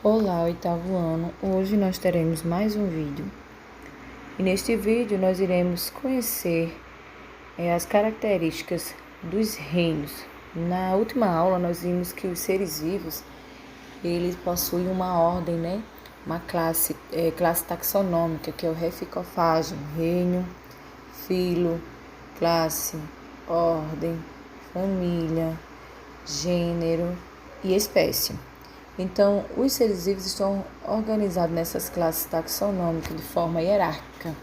Olá, oitavo ano. Hoje nós teremos mais um vídeo. E neste vídeo nós iremos conhecer as características dos reinos. Na última aula nós vimos que os seres vivos, eles possuem uma ordem, Uma classe taxonômica, que é o reficofágio, reino, filo, classe, ordem, família, gênero e espécie. Então, os seres vivos estão organizados nessas classes taxonômicas de forma hierárquica.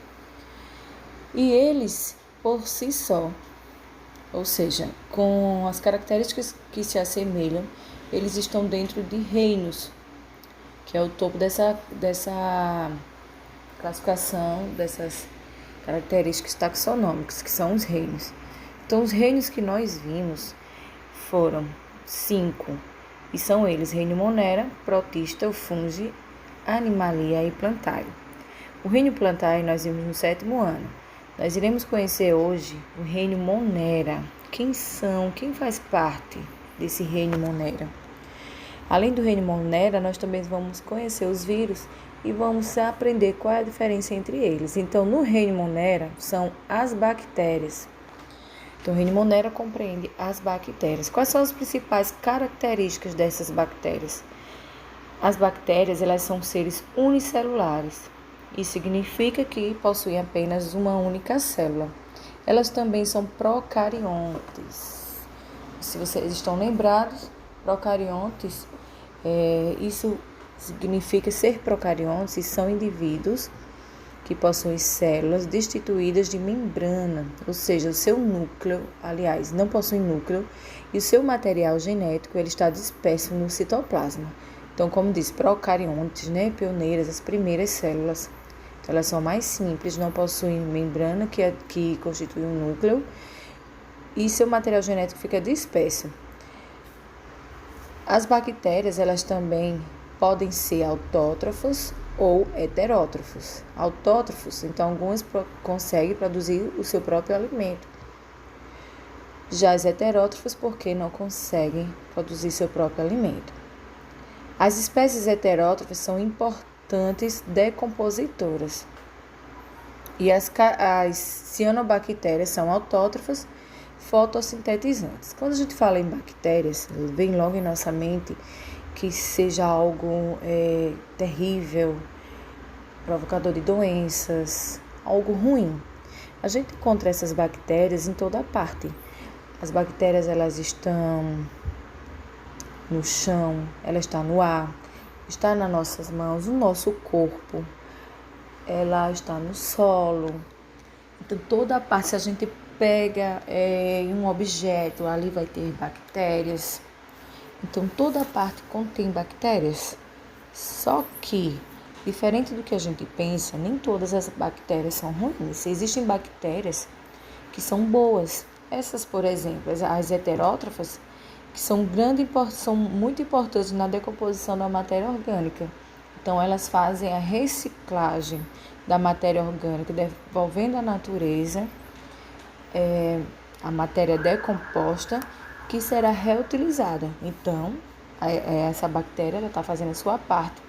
E eles, por si só, ou seja, com as características que se assemelham, eles estão dentro de reinos, que é o topo dessa classificação, dessas características taxonômicas, que são os reinos. Então, os reinos que nós vimos foram 5. E são eles: reino Monera, Protista, Fungi, Animalia e Plantae. O reino Plantae nós vimos no 7º ano. Nós iremos conhecer hoje o reino Monera. Quem faz parte desse reino Monera? Além do reino Monera, nós também vamos conhecer os vírus e vamos aprender qual é a diferença entre eles. Então, no reino Monera são as bactérias. Então, o reino Monera compreende as bactérias. Quais são as principais características dessas bactérias? As bactérias, elas são seres unicelulares. Isso significa que possuem apenas uma única célula. Elas também são procariontes. Se vocês estão lembrados, procariontes, isso significa ser procariontes e são indivíduos que possuem células destituídas de membrana, ou seja, o seu núcleo, não possui núcleo, e o seu material genético ele está disperso no citoplasma. Então, como diz, procariontes, pioneiras, as primeiras células. Então, elas são mais simples, não possuem membrana que constitui um núcleo, e seu material genético fica disperso. As bactérias, elas também podem ser autótrofos ou heterótrofos. Autótrofos, então algumas conseguem produzir o seu próprio alimento. Já as heterótrofos, porque não conseguem produzir seu próprio alimento. As espécies heterótrofas são importantes decompositoras. E as cianobactérias são autótrofas fotossintetizantes. Quando a gente fala em bactérias, vem logo em nossa mente que seja algo terrível, provocador de doenças, algo ruim. A gente encontra essas bactérias em toda parte. As bactérias, elas estão no chão, elas estão no ar, está nas nossas mãos, no nosso corpo, ela está no solo. Então, toda parte, se a gente pega um objeto, ali vai ter bactérias. Então, toda parte contém bactérias. Só que, diferente do que a gente pensa, nem todas as bactérias são ruins. Existem bactérias que são boas. Essas, por exemplo, as heterótrofas, que são muito importantes na decomposição da matéria orgânica. Então, elas fazem a reciclagem da matéria orgânica, devolvendo à natureza a matéria decomposta, que será reutilizada. Então, essa bactéria está fazendo a sua parte.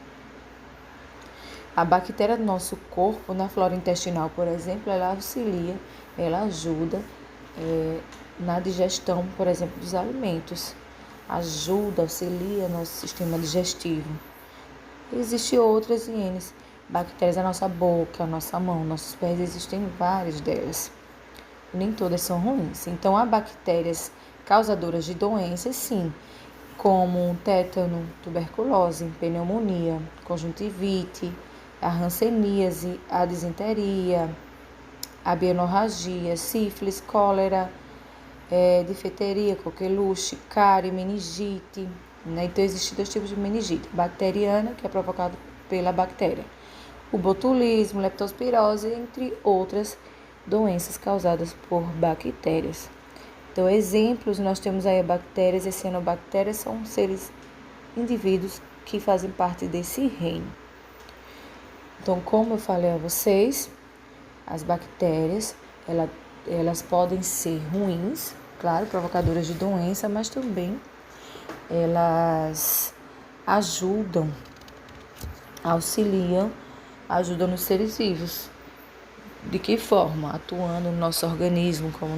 A bactéria do nosso corpo, na flora intestinal, por exemplo, ela auxilia, ela ajuda na digestão, por exemplo, dos alimentos. Auxilia nosso sistema digestivo. Existem outras hienes, bactérias da nossa boca, nossa mão, nossos pés, existem várias delas. Nem todas são ruins. Então, há bactérias causadoras de doenças, sim, como tétano, tuberculose, pneumonia, conjuntivite, a hanseníase, a disenteria, a bionorragia, sífilis, cólera, difteria, coqueluche, cárie, meningite. Então, existem 2 tipos de meningite: bacteriana, que é provocada pela bactéria, o botulismo, leptospirose, entre outras doenças causadas por bactérias. Então, exemplos, nós temos aí bactérias e cianobactérias, são indivíduos que fazem parte desse reino. Então, como eu falei a vocês, as bactérias, elas podem ser ruins, claro, provocadoras de doença, mas também elas ajudam auxiliam, ajudam nos seres vivos. De que forma? Atuando no nosso organismo, como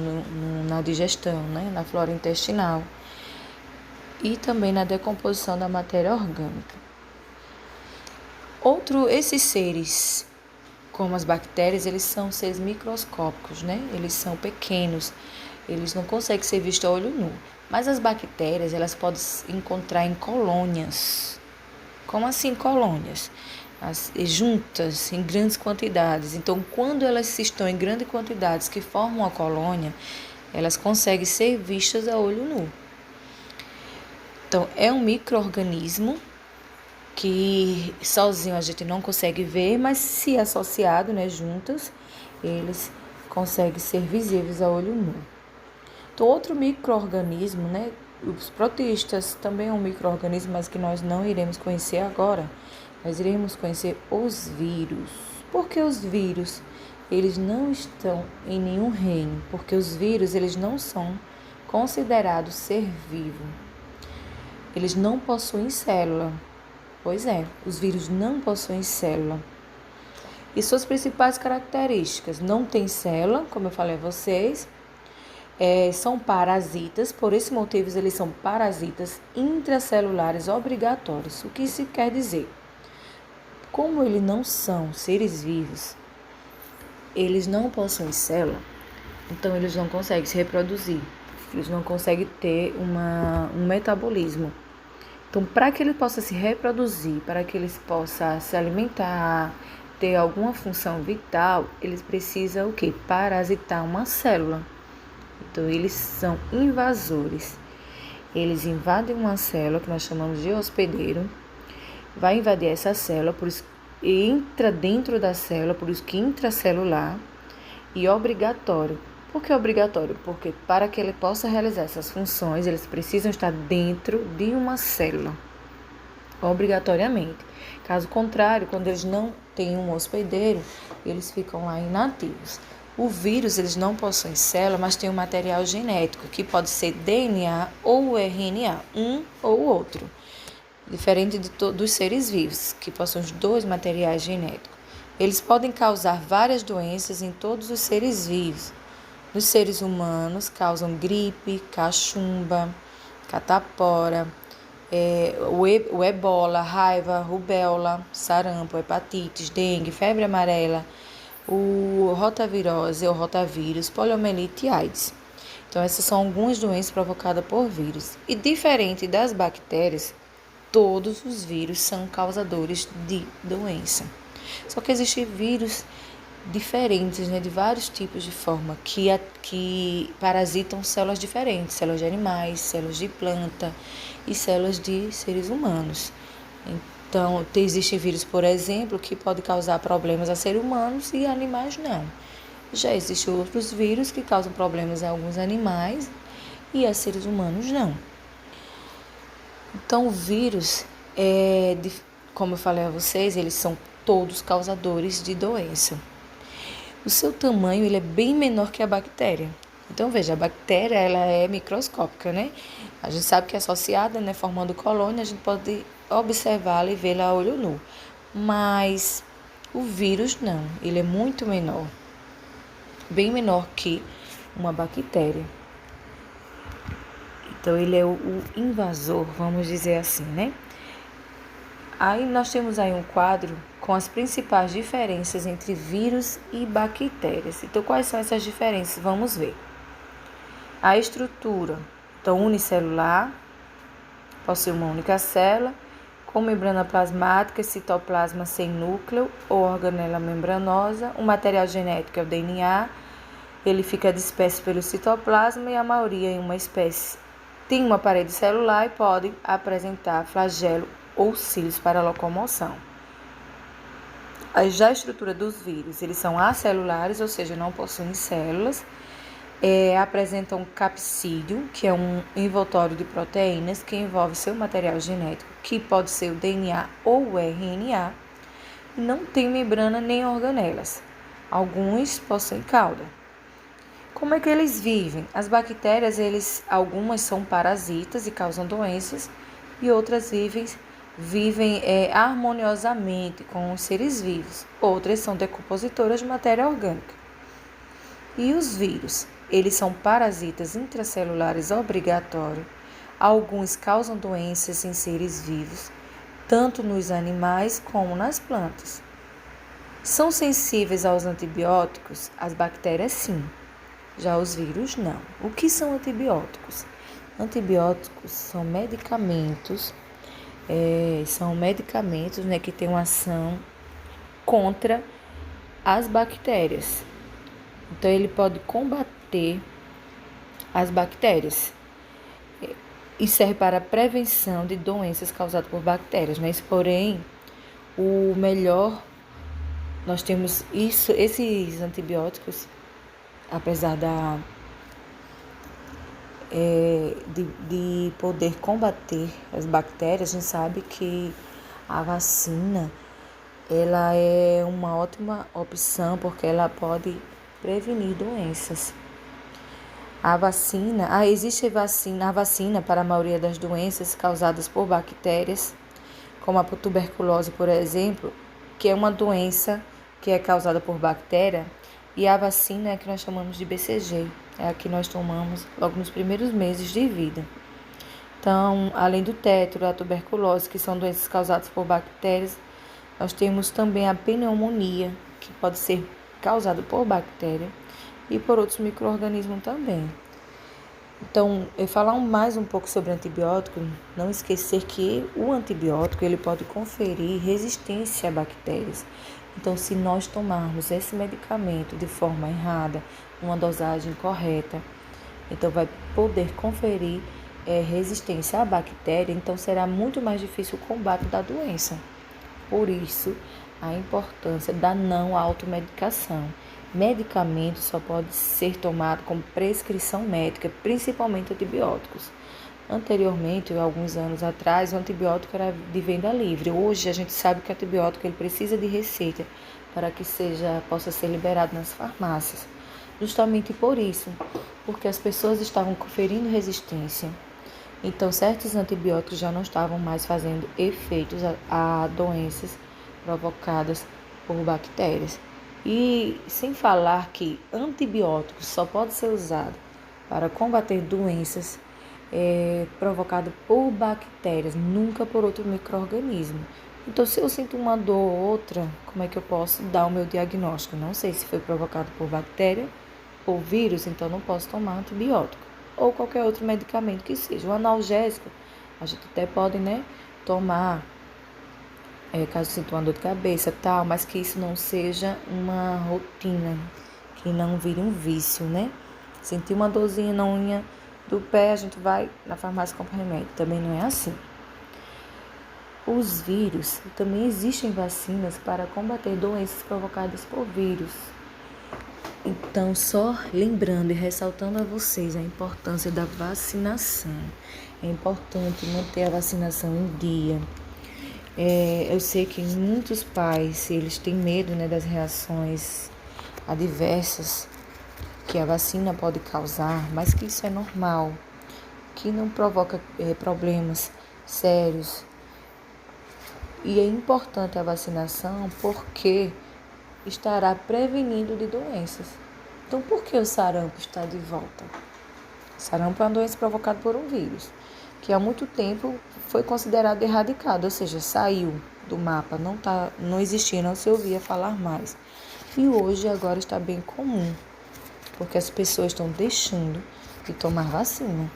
na digestão, né? Na flora intestinal e também na decomposição da matéria orgânica. Esses seres, como as bactérias, eles são seres microscópicos, né? Eles são pequenos, eles não conseguem ser vistos a olho nu. Mas as bactérias, elas podem se encontrar em colônias. Como assim colônias? Juntas, em grandes quantidades. Então, quando elas estão em grandes quantidades que formam uma colônia, elas conseguem ser vistas a olho nu. Então, é um micro-organismo que sozinho a gente não consegue ver, mas se associado, né, juntos, eles conseguem ser visíveis a olho nu. Então, outro micro-organismo, né, os protistas também é um micro-organismo, mas que nós não iremos conhecer agora. Nós iremos conhecer os vírus. Por que os vírus? Eles não estão em nenhum reino, porque os vírus, eles não são considerados ser vivo. Eles não possuem célula. Pois é, os vírus não possuem célula. E suas principais características: não tem célula, como eu falei a vocês, são parasitas, por esse motivo eles são parasitas intracelulares obrigatórios. O que isso quer dizer? Como eles não são seres vivos, eles não possuem célula, então eles não conseguem se reproduzir, eles não conseguem ter um metabolismo. Então, para que ele possa se reproduzir, para que eles possam se alimentar, ter alguma função vital, eles precisam o quê? Parasitar uma célula. Então, eles são invasores. Eles invadem uma célula, que nós chamamos de hospedeiro, vai invadir essa célula, por isso entra dentro da célula, por isso que intracelular e obrigatório. Por que obrigatório? Porque para que ele possa realizar essas funções, eles precisam estar dentro de uma célula, obrigatoriamente. Caso contrário, quando eles não têm um hospedeiro, eles ficam lá inativos. O vírus, eles não possuem célula, mas tem um material genético, que pode ser DNA ou RNA, um ou outro. Diferente dos seres vivos, que possuem os dois materiais genéticos. Eles podem causar várias doenças em todos os seres vivos. Nos seres humanos, causam gripe, cachumba, catapora, o ebola, raiva, rubéola, sarampo, hepatites, dengue, febre amarela, o rotavirose ou rotavírus, poliomielite e AIDS. Então, essas são algumas doenças provocadas por vírus. E diferente das bactérias, todos os vírus são causadores de doença. Só que existem vírus diferentes, né, de vários tipos de forma, que parasitam células diferentes, células de animais, células de planta e células de seres humanos. Então, existe vírus, por exemplo, que pode causar problemas a seres humanos e animais não. Já existem outros vírus que causam problemas a alguns animais e a seres humanos não. Então, o vírus, como eu falei a vocês, eles são todos causadores de doença. O seu tamanho ele é bem menor que a bactéria. Então, veja, a bactéria ela é microscópica, né? A gente sabe que é associada, né, formando colônia, a gente pode observá-la e vê-la a olho nu. Mas o vírus não, ele é muito menor, bem menor que uma bactéria. Então, ele é o invasor, vamos dizer assim, né? Aí nós temos aí um quadro com as principais diferenças entre vírus e bactérias. Então, quais são essas diferenças? Vamos ver. A estrutura, então, unicelular, possui uma única célula, com membrana plasmática, citoplasma sem núcleo ou organela membranosa. O material genético é o DNA, ele fica disperso pelo citoplasma e a maioria em uma espécie tem uma parede celular e pode apresentar flagelo ou cílios para locomoção. Já a estrutura dos vírus, eles são acelulares, ou seja, não possuem células, apresentam capsídeo, que é um envoltório de proteínas que envolve seu material genético, que pode ser o DNA ou o RNA, e não tem membrana nem organelas. Alguns possuem cauda. Como é que eles vivem? As bactérias, algumas são parasitas e causam doenças, e outras vivem vivem harmoniosamente com os seres vivos. Outras são decompositoras de matéria orgânica. E os vírus? Eles são parasitas intracelulares obrigatórios. Alguns causam doenças em seres vivos, tanto nos animais como nas plantas. São sensíveis aos antibióticos? As bactérias, sim. Já os vírus, não. O que são antibióticos? Antibióticos são medicamentos, que têm uma ação contra as bactérias. Então, ele pode combater as bactérias e serve para a prevenção de doenças causadas por bactérias, mas, porém, o melhor, nós temos esses antibióticos, apesar de poder combater as bactérias, a gente sabe que a vacina ela é uma ótima opção porque ela pode prevenir doenças. Existe a vacina para a maioria das doenças causadas por bactérias, como a tuberculose, por exemplo, que é uma doença que é causada por bactéria, e a vacina é que nós chamamos de BCG, é a que nós tomamos logo nos primeiros meses de vida. Então, além do tétano, a tuberculose, que são doenças causadas por bactérias, nós temos também a pneumonia, que pode ser causada por bactéria e por outros micro-organismos também. Então, eu falar mais um pouco sobre antibiótico, não esquecer que o antibiótico ele pode conferir resistência a bactérias. Então, se nós tomarmos esse medicamento de forma errada, uma dosagem correta, então vai poder conferir resistência à bactéria, então será muito mais difícil o combate da doença. Por isso, a importância da não automedicação. Medicamento só pode ser tomado com prescrição médica, principalmente antibióticos. Anteriormente, alguns anos atrás, o antibiótico era de venda livre. Hoje, a gente sabe que o antibiótico ele precisa de receita para que possa ser liberado nas farmácias. Justamente por isso, porque as pessoas estavam conferindo resistência. Então, certos antibióticos já não estavam mais fazendo efeitos a doenças provocadas por bactérias. E sem falar que antibióticos só pode ser usado para combater doenças provocadas por bactérias, nunca por outro micro-organismo. Então, se eu sinto uma dor ou outra, como é que eu posso dar o meu diagnóstico? Não sei se foi provocado por bactéria ou vírus, então não posso tomar antibiótico. Ou qualquer outro medicamento que seja. O analgésico, a gente até pode, tomar, caso sinta uma dor de cabeça, tal, mas que isso não seja uma rotina, que não vire um vício, Sentir uma dorzinha na unha do pé, a gente vai na farmácia e compra remédio. Também não é assim. Os vírus, também existem vacinas para combater doenças provocadas por vírus. Então, só lembrando e ressaltando a vocês a importância da vacinação. É importante manter a vacinação em dia. Eu sei que muitos pais, eles têm medo, das reações adversas que a vacina pode causar, mas que isso é normal, que não provoca problemas sérios. E é importante a vacinação porque estará prevenindo de doenças. Então, por que o sarampo está de volta? O sarampo é uma doença provocada por um vírus, que há muito tempo foi considerado erradicado, ou seja, saiu do mapa, não existia, não se ouvia falar mais. E hoje, agora, está bem comum, porque as pessoas estão deixando de tomar vacina.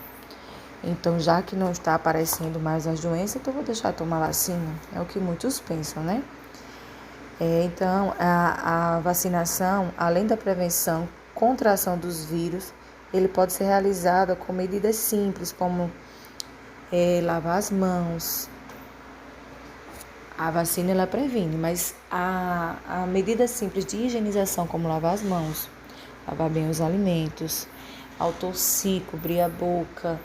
Então, já que não está aparecendo mais as doenças, então vou deixar de tomar vacina. É o que muitos pensam, Então, a vacinação, além da prevenção contra a ação dos vírus, ele pode ser realizada com medidas simples, como lavar as mãos. A vacina, ela previne, mas a medida simples de higienização, como lavar as mãos, lavar bem os alimentos, ao tossir, cobrir a boca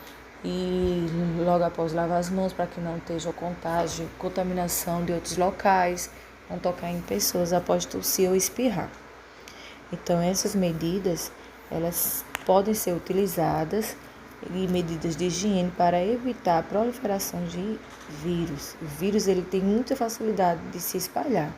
e logo após lavar as mãos para que não esteja contaminação de outros locais, não tocar em pessoas após tossir ou espirrar. Então, essas medidas, elas podem ser utilizadas e medidas de higiene para evitar a proliferação de vírus. O vírus ele tem muita facilidade de se espalhar.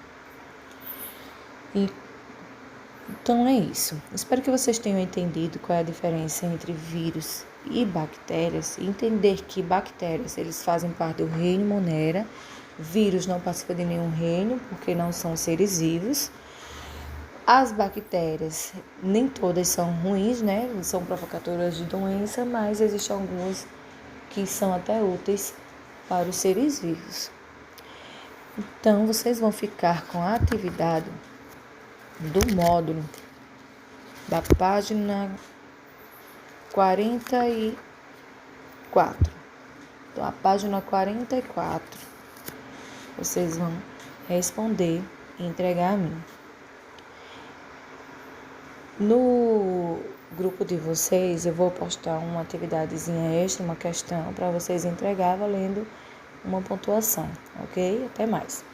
Então é isso. Espero que vocês tenham entendido qual é a diferença entre vírus e bactérias. E entender que bactérias eles fazem parte do reino Monera. Vírus não participa de nenhum reino porque não são seres vivos. As bactérias, nem todas são ruins, né? São provocadoras de doença, mas existem algumas que são até úteis para os seres vivos. Então, vocês vão ficar com a atividade do módulo da página 44. Então, a página 44, vocês vão responder e entregar a mim. No grupo de vocês, eu vou postar uma atividadezinha extra, uma questão para vocês entregar valendo uma pontuação, ok? Até mais.